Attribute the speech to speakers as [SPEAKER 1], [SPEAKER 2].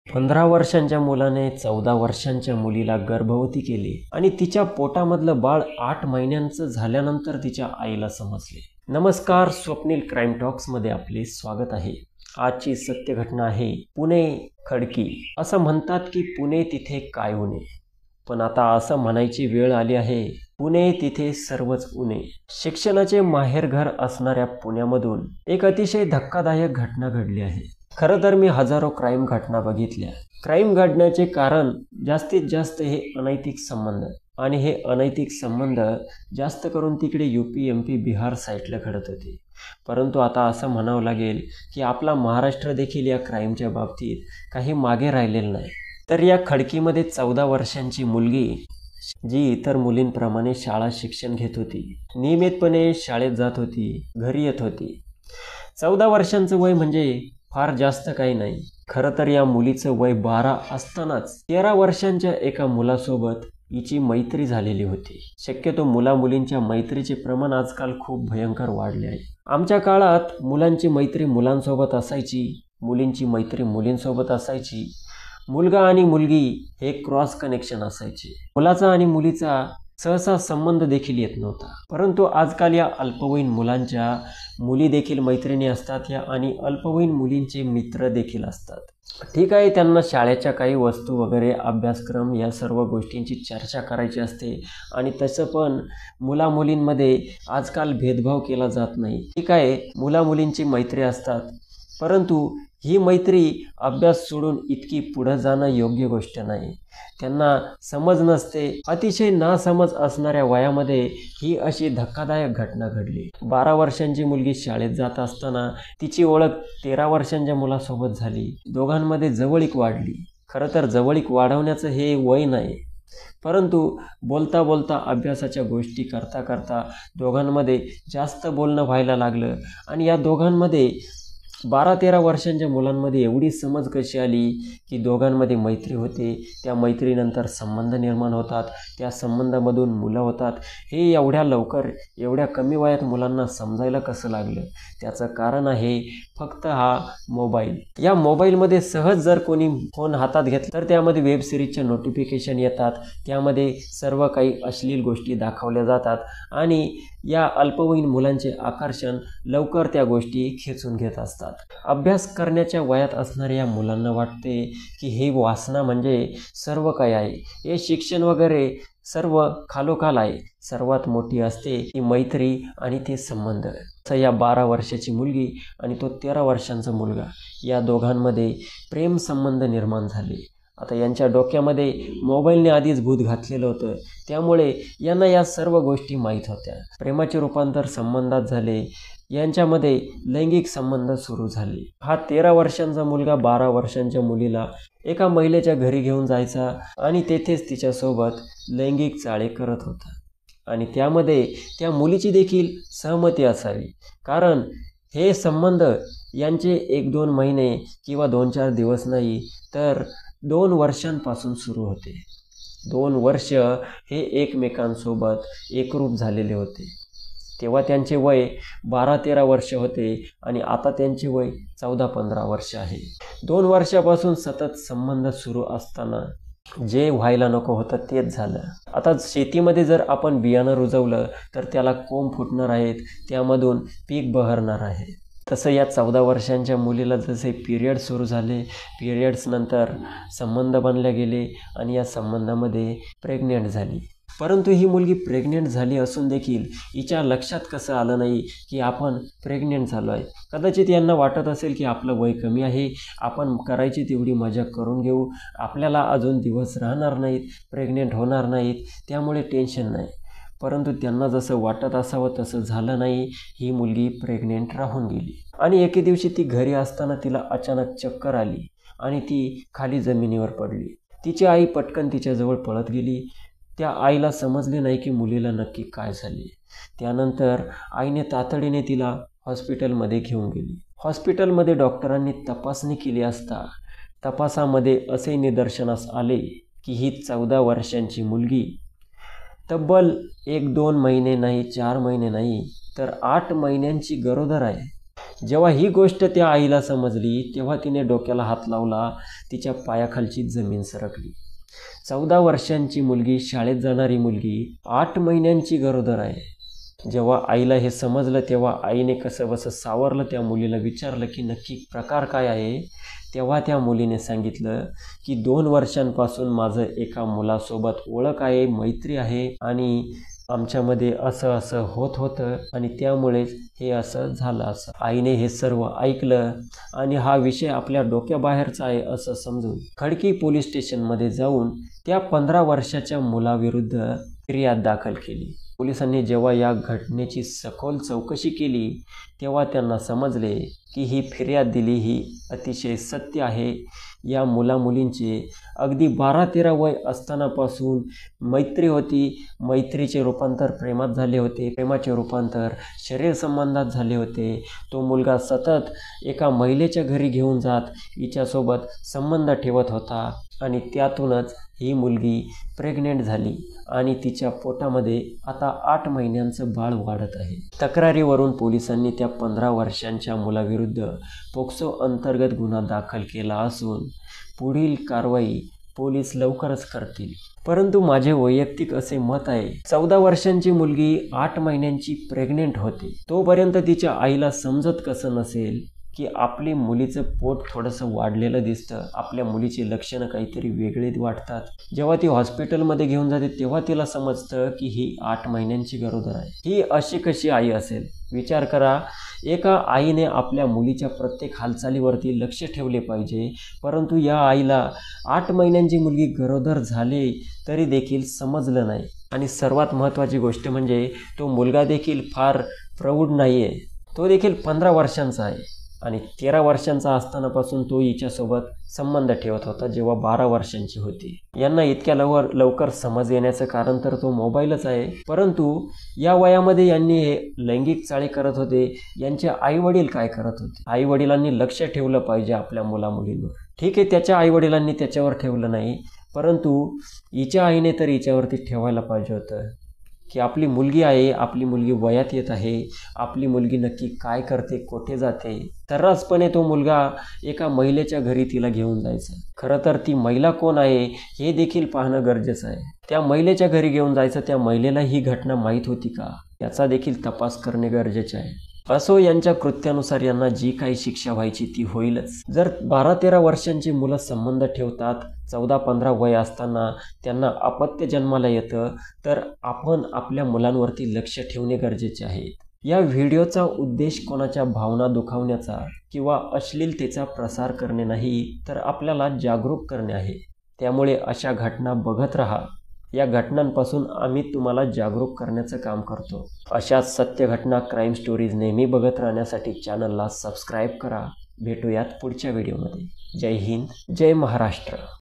[SPEAKER 1] 15 वर्षांच्या मुलाने 14 वर्षांच्या मुलीला गर्भवती केली आणि तिच्या पोटामधलं बाळ 8 महिन्यांचं झाल्यानंतर तिच्या आईला समजले. नमस्कार, स्वप्नील क्राईम टॉक्समध्ये आपले स्वागत आहे. आजची सत्य घटना आहे पुणे खडकी. असं म्हणतात की पुणे तिथे काय उणे, पण आता असं म्हणायची वेळ आली आहे, पुणे तिथे सर्वच उणे. शिक्षणाचे माहेरघर असणाऱ्या पुण्यामधून एक अतिशय धक्कादायक घटना घडली आहे. खरं तर मी हजारो क्राईम घटना बघितल्या. क्राईम घडण्याचे कारण जास्तीत जास्त हे अनैतिक संबंध, आणि हे अनैतिक संबंध जास्त करून तिकडे UP MP बिहार साईडला घडत होते. परंतु आता असं म्हणावं लागेल की आपला महाराष्ट्र देखील या क्राईमच्या बाबतीत काही मागे राहिलेलं नाही. तर या खडकीमध्ये 14 वर्षांची मुलगी, जी इतर मुलींप्रमाणे शाळा शिक्षण घेत होती, नियमितपणे शाळेत जात होती, घरी येत होती. 14 वर्षांचं वय म्हणजे फार जास्त काही नाही. खरं तर या मुलीचं वय 12 असतानाच 13 वर्षांच्या एका मुलासोबत हिची मैत्री झालेली होती. शक्यतो मुलामुलींच्या मैत्रीचे प्रमाण आजकाल खूप भयंकर वाढले आहे. आमच्या काळात मुलांची मैत्री मुलांसोबत असायची, मुलींची मैत्री मुलींसोबत असायची. मुलगा आणि मुलगी हे क्रॉस कनेक्शन असायचे. मुलाचा आणि मुलीचा सहसा संबंध देखील येत नव्हता. परंतु आजकाल या अल्पवयीन मुलांच्या मुली देखील मैत्रिणी असतात, या आणि अल्पवयीन मुलींचे मित्र देखील असतात. ठीक आहे, त्यांना शाळेच्या काही वस्तू वगैरे, अभ्यासक्रम, या सर्व गोष्टींची चर्चा करायची असते, आणि तसं पण मुलामुलींमध्ये आजकाल भेदभाव केला जात नाही. ठीक आहे, मुलामुलींची मैत्री असतात, परंतु ही मैत्री अभ्यास सोडून इतकी पुढं जाणं योग्य गोष्ट नाही. त्यांना समज नसते. अतिशय नासमज असणाऱ्या वयामध्ये ही अशी धक्कादायक घटना घडली. 12 वर्षांची मुलगी शाळेत जात असताना तिची ओळख 13 वर्षांच्या मुलासोबत झाली. दोघांमध्ये जवळीक वाढली. खरं तर जवळीक वाढवण्याचं हे वय नाही, परंतु बोलता बोलता, अभ्यासाच्या गोष्टी करता करता दोघांमध्ये जास्त बोलणं व्हायला लागलं. आणि या दोघांमध्ये 12-13 वर्षांच्या मुलांमध्ये एवढी समज कशी आली की दोघांमध्ये मैत्री होते. त्या मैत्रीनंतर संबंध निर्माण होतात, त्या संबंधामधून मुलं होतात. हे एवढ्या लवकर, एवढ्या कमी वयात मुलांना समजायला कसं लागलं? त्याचं कारण आहे फक्त हा मोबाईल. या मोबाईलमध्ये सहज जर कोणी फोन हातात घेतला तर त्यामध्ये वेब सिरीजच्या नोटिफिकेशन येतात, त्यामध्ये सर्व काही अश्लील गोष्टी दाखवल्या जातात, आणि या अल्पवयीन मुलांचे आकर्षण लवकर त्या गोष्टी खेचून घेत असतात. अभ्यास करण्याच्या वयात असणाऱ्या या मुलांना वाटते की हे वासना म्हणजे सर्व काही आहे, हे शिक्षण वगैरे सर्व खालोखाल आहे. सर्वात मोठी असते ती मैत्री आणि ते संबंध. या 12 वर्षाची मुलगी आणि तो 13 वर्षांचा मुलगा, या दोघांमध्ये प्रेम संबंध निर्माण झाले. आता यांच्या डोक्यामध्ये मोबाईलने आधीच भूत घातलेलं होतं, त्यामुळे यांना या सर्व गोष्टी माहीत होत्या. प्रेमाचे रूपांतर संबंधात झाले. यांच्यामध्ये लैंगिक संबंध सुरू झाले. हा 13 वर्षांचा मुलगा 12 वर्षांच्या मुलीला एका महिलेच्या घरी घेऊन जायचा आणि तेथेच तिच्यासोबत लैंगिक चाळे करत होता. आणि त्यामध्ये त्या मुलीची देखील सहमती असावी, कारण हे संबंध यांचे 1-2 महिने किंवा 2-4 दिवस नाही, तर 2 वर्षांपासून सुरू होते. 2 वर्ष हे एकमेकांसोबत एकरूप झालेले होते. तेव्हा त्यांचे वय 12-13 वर्ष होते आणि आता त्यांचे वय 14-15 वर्ष आहे. 2 वर्षापासून सतत संबंध सुरू असताना जे व्हायला नको होतं तेच झालं. आता शेतीमध्ये जर आपण बियाणं रुजवलं तर त्याला कोंब फुटणार आहेत, त्यामधून पीक बहरणार आहे. तसं या 14 वर्षांच्या मुलीला जसे पिरियड सुरू झाले, पिरियड्स नंतर संबंध बनले गेले आणि या संबंधामध्ये प्रेग्नेंट झाली. परंतु ही मुलगी प्रेग्नेंट झाली असून देखील हिच्या लक्षात कसं आलं नाही की आपण प्रेग्नेंट झालो आहे. कदाचित यांना वाटत असेल की आपलं वय कमी आहे, आपण करायची तेवढी मजा करून घेऊ, आपल्याला अजून दिवस राहणार नाहीत, प्रेग्नेंट होणार नाहीत, त्यामुळे टेन्शन नाही. परंतु त्यांना जसं वाटत असावं तसं झालं नाही. ही मुलगी प्रेग्नेंट राहून गेली आणि एके दिवशी ती घरी असताना तिला अचानक चक्कर आली आणि ती खाली जमिनीवर पडली. तिची आई पटकन तिच्याजवळ पळत गेली. त्या आईला समजले नाही की मुलीला नक्की काय झाले. त्यानंतर आईने तातडीने तिला हॉस्पिटलमध्ये घेऊन गेली. हॉस्पिटलमध्ये डॉक्टरांनी तपासणी केली असता तपासामध्ये असे निदर्शनास आले की ही 14 वर्षांची मुलगी तब्बल 1-2 महिने नाही, 4 महिने नाही, तर 8 महिन्यांची गरोदर आहे. जेव्हा ही गोष्ट त्या आईला समजली तेव्हा तिने डोक्याला हात लावला, तिच्या पायाखालची जमीन सरकली. 14 वर्षांची मुलगी, शाळेत जाणारी मुलगी, 8 महिन्यांची गरोदर आहे. जेव्हा आईला हे समजलं तेव्हा आईने कसंबसं सावरलं त्या मुलीला, विचारलं की नक्की प्रकार काय आहे. तेव्हा त्या मुलीने सांगितलं की 2 वर्षांपासून माझं एका मुलासोबत ओळख आहे, मैत्री आहे आणि आमच्यामध्ये असं असं होत होतं आणि त्यामुळेच हे असं झालं. असं आईने हे सर्व ऐकलं आणि हा विषय आपल्या डोक्याबाहेरचा आहे असं समजून खडकी पोलीस स्टेशनमध्ये जाऊन त्या 15 वर्षाच्या मुलाविरुद्ध फिर्याद दाखल केली. पोलिसांनी जेव्हा या घटनेची सखोल चौकशी केली तेव्हा त्यांना समजले की ही फिर्याद दिली ही अतिशय सत्य आहे. या मुलामुलींचे अगदी 12-13 वय असतानापासून मैत्री होती. मैत्रीचे रूपांतर प्रेमात झाले होते, प्रेमाचे रूपांतर शरीर संबंधात झाले होते. तो मुलगा सतत एका महिलेच्या घरी घेऊन जात हिच्यासोबत संबंध ठेवत होता आणि त्यातूनच ही मुलगी प्रेग्नेंट झाली आणि तिच्या पोटामध्ये आता 8 महिन्यांचं बाळ वाढत आहे. तक्रारीवरून पोलिसांनी त्या 15 वर्षांच्या मुलाविरुद्ध पोक्सो अंतर्गत गुन्हा दाखल केला असून पुढील कारवाई पोलीस लवकरच करतील. परंतु माझे वैयक्तिक असे मत आहे, 14 वर्षांची मुलगी 8 महिन्यांची प्रेग्नेंट होते तोपर्यंत तिच्या आईला समजत कसं नसेल की आपली मुलीचं पोट थोडंसं वाढलेलं दिसतं, आपल्या मुलीची लक्षणं काहीतरी वेगळे वाटतात. जेव्हा ती हॉस्पिटलमध्ये घेऊन जाते तेव्हा तिला समजतं की ही 8 महिन्यांची गरोदर आहे. ही अशी कशी आई असेल? विचार करा, एका आईने आपल्या मुलीच्या प्रत्येक हालचालीवरती लक्ष ठेवले पाहिजे, परंतु या आईला 8 महिन्यांची मुलगी गरोदर झाली तरी देखील समजलं नाही. आणि सर्वात महत्त्वाची गोष्ट म्हणजे तो मुलगा देखील फार प्रौढ नाही आहे, तो देखील 15 वर्षांचा आहे आणि 13 वर्षांचा असतानापासून तो हिच्यासोबत संबंध ठेवत होता जेव्हा 12 वर्षांची होती. यांना इतक्या लवकर समज येण्याचं कारण तर तो मोबाईलच आहे. परंतु या वयामध्ये यांनी हे लैंगिक चाळे करत होते. यांचे आईवडील काय करत होते? आईवडिलांनी लक्ष ठेवलं पाहिजे आपल्या मुलामुलींवर. ठीक आहे, त्याच्या आईवडिलांनी त्याच्यावर ठेवलं नाही, परंतु हिच्या आईने तर हिच्यावरती ठेवायला पाहिजे होतं की आपली मुलगी आहे, आपली मुलगी वयात येत आहे, आपली मुलगी नक्की काय करते, कुठे जाते. सर्रासपणे तो मुलगा एका महिलेच्या घरी तिला घेऊन जायचा. खरं तर ती महिला कोण आहे हे देखील पाहणं गरजेचं आहे. त्या महिलेच्या घरी घेऊन जायचं, त्या महिलेला ही घटना माहीत होती का याचा देखील तपास करणे गरजेचे आहे. असो, यांच्या कृत्यानुसार यांना जी काही शिक्षा व्हायची ती होईलच. जर 12-13 वर्षांची मुलं संबंध ठेवतात, 14-15 वय असताना त्यांना अपत्य जन्माला येतं, तर आपण आपल्या मुलांवरती लक्ष ठेवणे गरजेचे आहे. या व्हिडिओचा उद्देश कोणाच्या भावना दुखावण्याचा किंवा अश्लीलतेचा प्रसार करणे नाही, तर आपल्याला जागरूक करणे आहे. त्यामुळे अशा घटना बघत राहा. या घटनांपासून आम्ही तुम्हाला जागरूक करण्याचं काम करतो. अशाच सत्य घटना, क्राईम स्टोरीज नेहमी बघत राहण्यासाठी चॅनलला सबस्क्राईब करा. भेटूयात पुढच्या व्हिडिओमध्ये. जय हिंद, जय महाराष्ट्र.